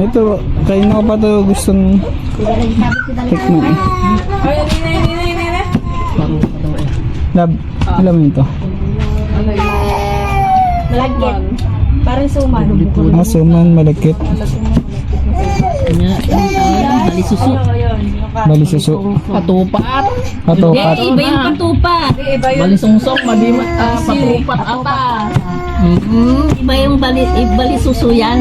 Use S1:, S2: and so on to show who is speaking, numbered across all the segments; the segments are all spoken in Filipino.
S1: Ito, kayo na pa ito gustong tikman eh. Lab, alam mo ito?
S2: Malagyan. Parang suman.
S1: Suman, malagkit.
S3: Balisuso.
S1: Balisuso.
S3: Patupat.
S1: Patupat.
S2: Iba yung patupat.
S3: Balisungsok. Patupat ata.
S2: Iba yung balisuso yan.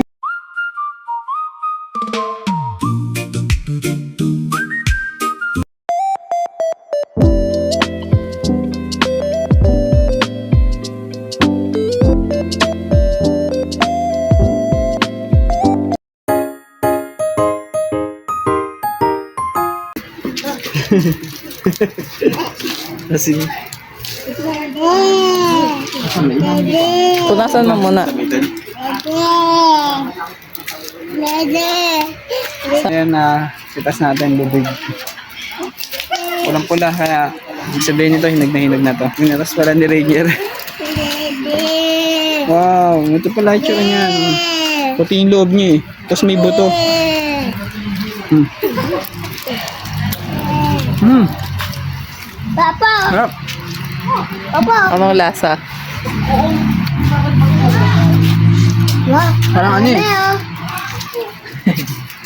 S1: Asin.
S3: Punasan mo muna.
S1: Ayan na, sitas natin bubig. Pulang-pula, kaya ibig sabihin nito, hinag na hinag na to. Minatas pala ni Rainier. Wow, ito pala yung tsura niya. Puti yung loob niya eh. Tapos may buto.
S2: Papa!
S1: Harap.
S2: Papa!
S3: Anong lasa?
S1: Parang ano eh.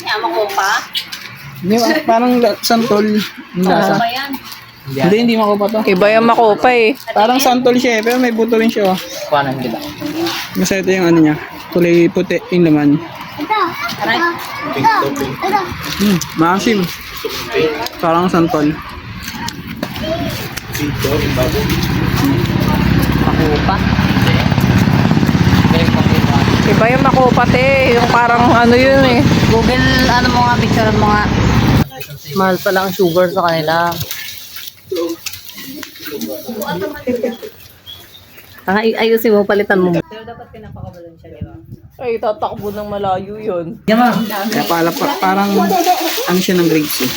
S2: Yaman ko pa?
S1: Hindi, parang santol yung lasa.
S2: yan?
S1: Hindi makupa to.
S3: Iba yung makopa eh.
S1: Parang santol siya eh, pero may buto rin siya. Paano kita? Masaya ito yung ano niya. Kulay puti yung laman.
S2: Aray.
S1: Maasim. Parang santol.
S3: Makopa. Iba yung makopa eh. Yung parang ano yun eh.
S2: Google, ano mo nga, picture mo nga.
S3: Mahal pala ang sugar sa kanila. Ayusin mo, palitan mo. Pero dapat pinapakabalan siya, di ba? Ay, tatakbo ng malayo yun.
S1: Kaya parang ano siya ng grapes eh.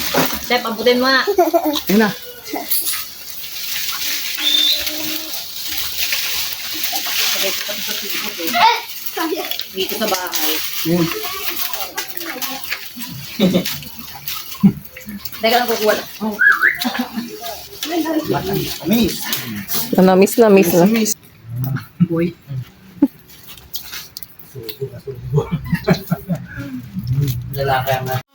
S2: Step, abutin mo nga.
S1: Ayun na.
S2: Dito sa bahay.
S1: Yun.
S2: Teka lang, kukuha.
S3: Namis na.
S1: Miss. Boy. Lalaki ang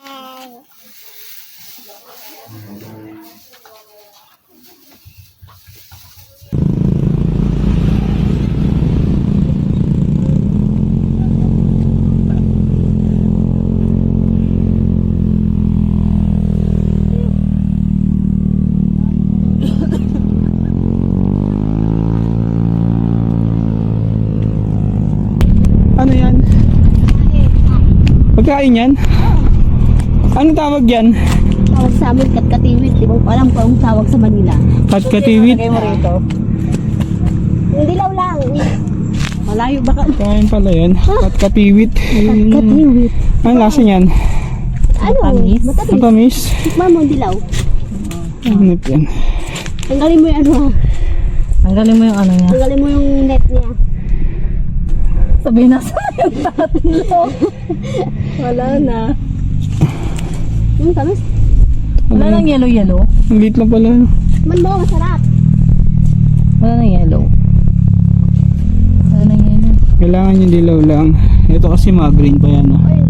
S1: ano yan? Pagkain yan? Anong tawag yan?
S2: Tawag sa amin, katkatiwit. Di ba alam ko ang tawag sa Manila?
S1: Katkatiwit?
S2: Lagay mo rito. Yung dilaw lang. Malayo baka.
S1: Kain pala yan. Katkatiwit.
S2: Katkatiwit.
S1: Ano lasa yan?
S2: Ano?
S1: Ang
S2: Matamis.
S1: tamis.
S2: Tikman mo ang dilaw.
S1: Ano yan?
S2: Tanggalin mo yung ano ha.
S3: Tanggalin mo yung ano niya.
S2: Tanggalin mo yung net niya.
S3: Sabihin na sa yung tatlo. Wala na.
S2: Tamis.
S3: Wala nang yellow.
S1: Ang liit lang pala.
S2: Man mo, masarap.
S3: Wala nang yellow.
S1: Kailangan yung dilaw lang. Ito kasi mga green pa yan.
S2: Ay,